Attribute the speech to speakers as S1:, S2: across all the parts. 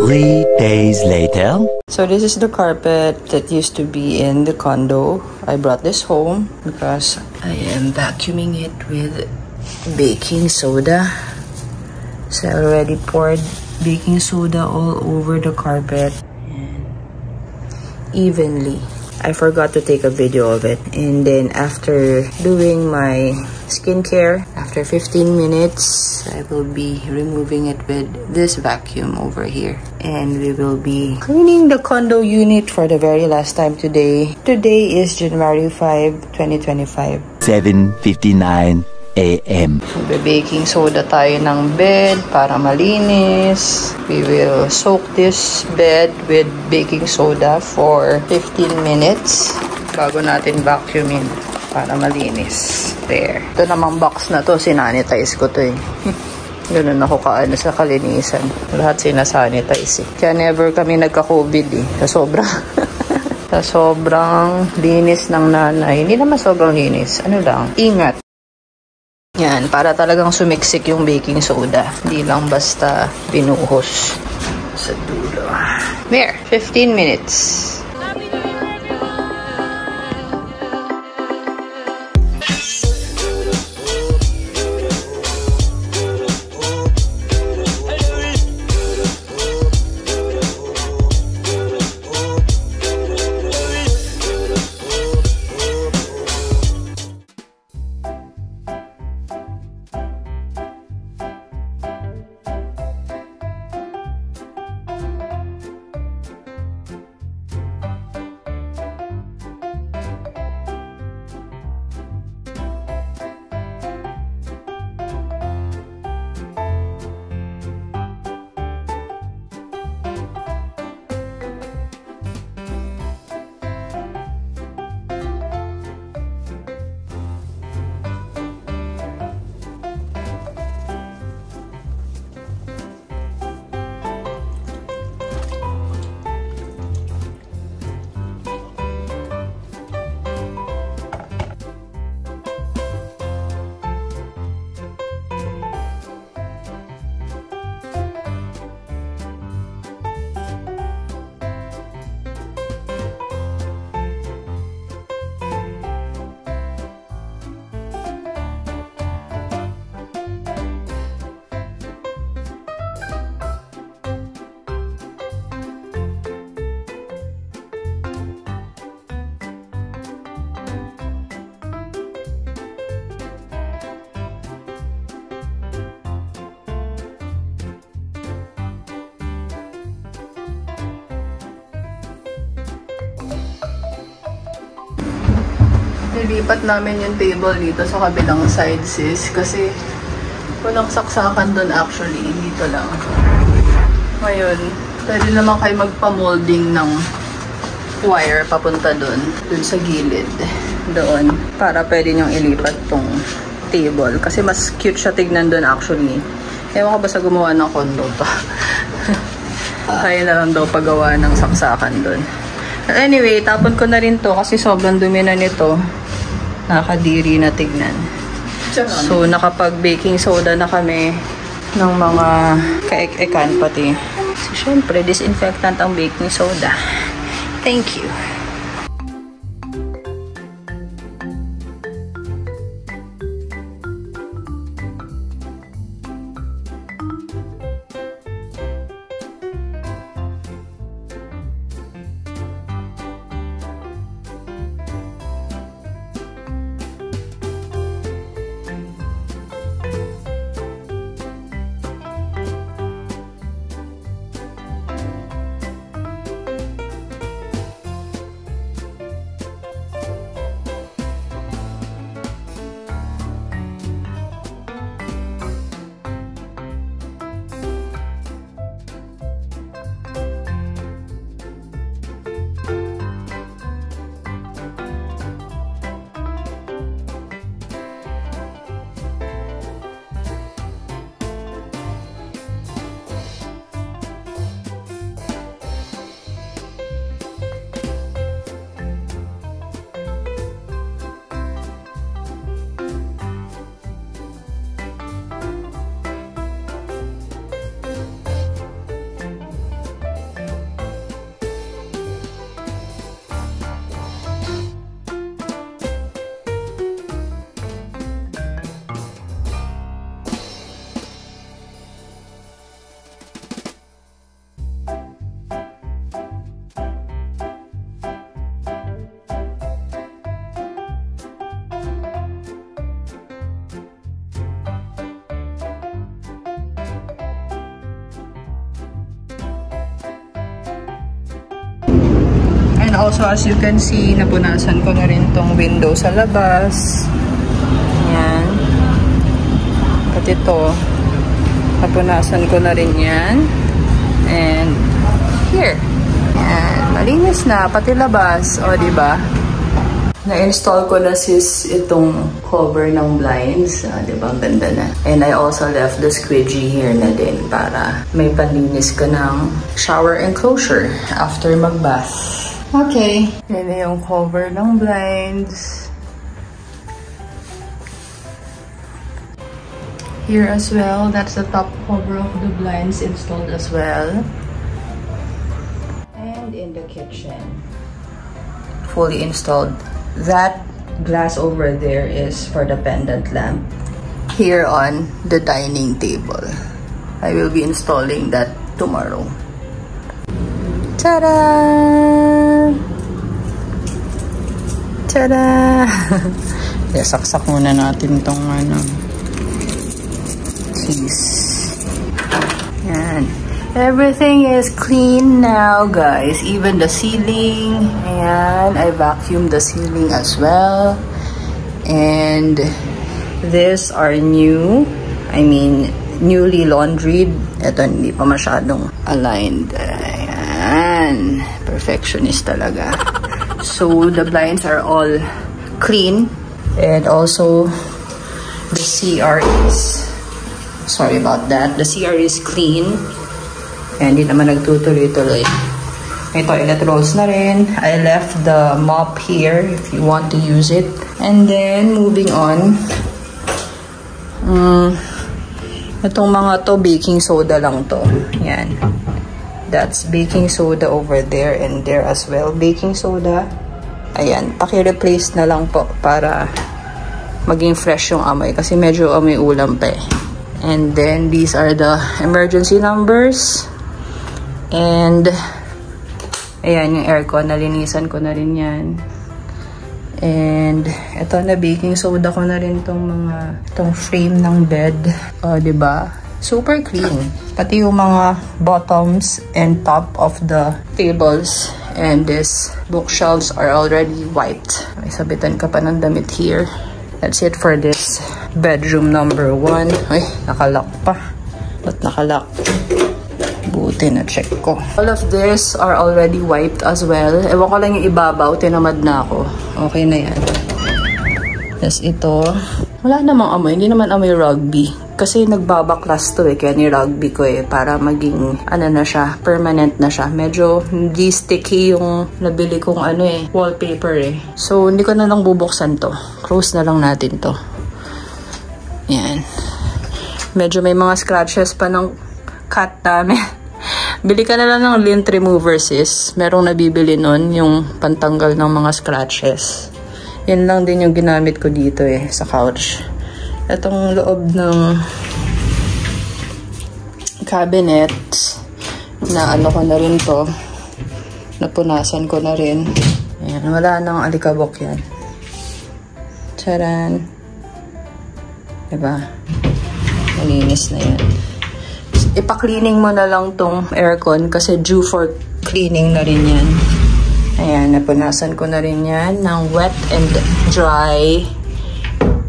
S1: 3 days later.
S2: So this is the carpet that used to be in the condo. I brought this home because I am vacuuming it with baking soda. So I already poured baking soda all over the carpet and evenly. I forgot to take a video of it, and then after doing my skincare, after 15 minutes, I will be removing it with this vacuum over here, and we will be cleaning the condo unit for the very last time today. Today is January 5, 2025.
S1: 7:59 a.m.
S2: So, baking soda tayo ng bed para malinis. We will soak this bed with baking soda for 15 minutes bago natin vacuumin para malinis. There. Ito namang box na to, sinanitize ko to eh. Ganun ako kaano sa kalinisan. Lahat sinasanitize eh. Kaya never kami nagka-COVID eh. Sa sobrang linis ng nanay. Hindi naman sobrang linis. Ano lang, ingat. Yan, para talagang sumiksik yung baking soda. Hindi lang basta binuhos sa dulo. There, 15 minutes. Nilipat namin yung table dito sa kabilang side, sis. Kasi walang saksakan doon actually. Dito lang. Ngayon, pwede naman kayo magpa-molding ng wire papunta doon. Doon sa gilid. Doon. Para pwede nyong ilipat tong table. Kasi mas cute siya tignan doon actually. Ewan ko ba sa gumawa ng condo to. Kaya na lang daw pagawa ng saksakan doon. Anyway, tapon ko na rin to kasi sobrang dumi na nito. Nakakadiri na tignan. So, nakapag-baking soda na kami ng mga kaek-ekan pati. So, syempre, disinfectant ang baking soda. Thank you. And also, as you can see, napunasan ko na rin tong window sa labas. Yan. At ito, napunasan ko na rin yan. And here. Yan. Malinis na, pati labas. O, diba? Na-install ko na sis itong cover ng blinds. Diba? Ang ganda na. And I also left the squidgy here na din para may panlinis ka ng shower enclosure after magbath. Okay. Yan na yung cover ng blinds. Here as well, that's the top cover of the blinds installed as well. And in the kitchen, fully installed. That glass over there is for the pendant lamp. Here on the dining table, I will be installing that tomorrow. Ta-da! Ta-da! Saksak muna natin tong keys. Yan. Everything is clean now, guys. Even the ceiling. Ayan. I vacuumed the ceiling as well. And these are new. I mean, newly laundried. Ito, hindi pa masyadong aligned. Ayan. Perfectionist talaga. So, the blinds are all clean. And also, the CR is... Sorry about that. The CR is clean. And hindi naman nagtutuloy-tuloy. Ito, electric rolls na rin. I left the mop here if you want to use it. And then, moving on. Itong mga to, baking soda lang to. Yan. That's baking soda over there and there as well. Baking soda. Ayan. Paki-replace na lang po para maging fresh yung amoy. Kasi medyo amoy ulam pa eh. And then, these are the emergency numbers. And, ayan, yung aircon, nalinisan ko na rin yan. And, eto na, baking soda ko na rin itong frame ng bed. O, diba? Super clean. Pati yung mga bottoms and top of the tables. And these bookshelves are already wiped. May sabitan ka pa ng damit here. That's it for this bedroom number 1. Ay, nakalock pa. Ba't nakalock? Buti na check ko. All of this are already wiped as well. Ewan ko lang yung ibabaw. Tinamad na ako. Okay na yan. Tapos ito. Wala namang amoy. Hindi naman amoy rugby. Kasi nagbabaklas to eh. Kaya ni-rugby ko eh. Para maging ano na siya. Permanent na siya. Medyo hindi sticky yung nabili kong wallpaper eh. So hindi ko na lang bubuksan to. Close na lang natin to. Yan. Medyo may mga scratches pa ng cat namin. Bili ka na lang ng lint remover sis. Merong nabibili nun yung pantanggal ng mga scratches. Yan lang din yung ginamit ko dito eh sa couch. Itong loob ng cabinet na ano ko na rin to. Napunasan ko na rin. Ayan, wala nang alikabok yan. Charan. Diba? Malinis na yan. Ipa-cleaning mo na lang tong aircon kasi due for cleaning na rin yan. Ayan, napunasan ko na rin yan ng wet and dry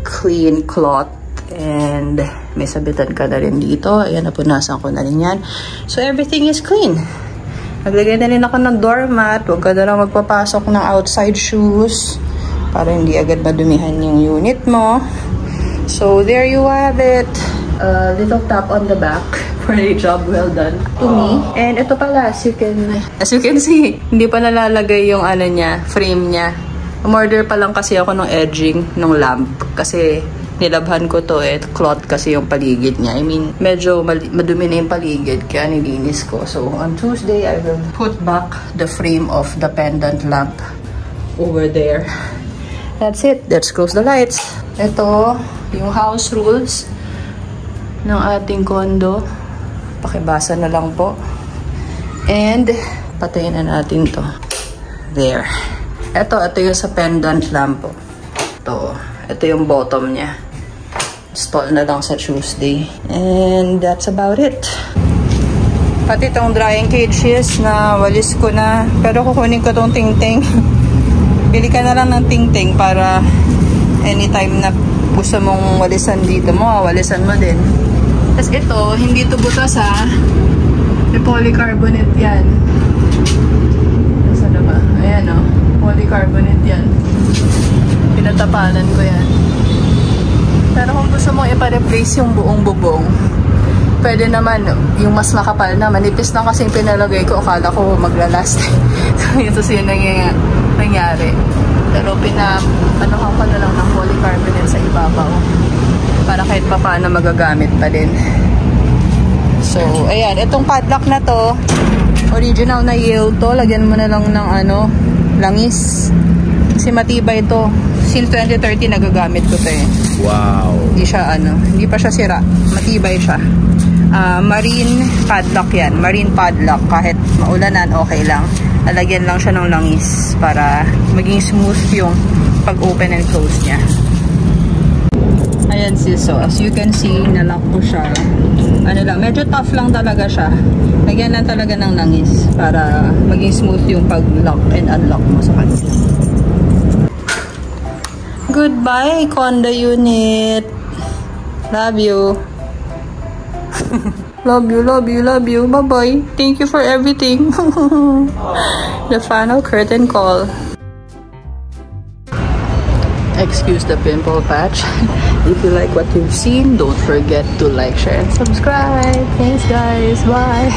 S2: clean cloth. And may sabitan ka na rin dito. Ayan, napunasan ko na rin yan. So, everything is clean. Naglagay na rin ako ng doormat. Huwag ka na lang magpapasok ng outside shoes para hindi agad madumihan yung unit mo. So, there you have it. A little tap on the back for a job well done to me. And ito pala, as you can see, hindi pa nalalagay yung frame niya. Umorder pa lang kasi ako ng edging ng lamp kasi nilabhan ko to cloth kasi yung paligid niya. I mean, medyo madumi na yung paligid kaya nilinis ko. So, on Tuesday, I will put back the frame of the pendant lamp over there. That's it. Let's close the lights. Ito, yung house rules ng ating condo. Pakibasa na lang po. And, patayin na natin to. There. Ito yung sa pendant lamp po. Ito yung bottom niya. Install na lang sa Tuesday. And that's about it. Pati itong drying cages na walis ko na. Pero kukunin ko itong tingting. Bili ka na lang ng tingting para anytime na gusto mong walisan dito mo, walisan mo din. Tapos ito, hindi ito butas ha. May polycarbonate yan. Saan na ba? Ayan o. Polycarbonate yan. Pinatapalan ko yan. Pero kung gusto mong ipa-replace yung buong bubong, pwede naman, yung mas makapal na, manipis lang kasi yung pinalagay ko, akala ko maglalast. So yun nangyari. Pero ano ko na lang ng polycarbonate sa ibabaw. Para kahit pa paano magagamit pa din. So, ayan. Itong padlock na to, original na yield to. Lagyan mo na lang ng langis. Kasi matibay to. Since 2013 nagagamit ko to eh.
S3: Wow.
S2: Hindi pa siya sira. Matibay siya. Marine padlock yan. Marine padlock. Kahit maulanan, okay lang. Lalagyan lang siya ng langis para maging smooth yung pag-open and close niya. Ayan sis. So, as you can see, nalock ko siya. Medyo tough lang talaga siya. Lagyan lang talaga ng langis para maging smooth yung pag-lock and unlock mo sa kanila. Goodbye, condo unit. Love you. Love you, love you, love you. Bye-bye. Thank you for everything. The final curtain call. Excuse the pimple patch. If you like what you've seen, don't forget to like, share, and subscribe. Thanks guys. Bye.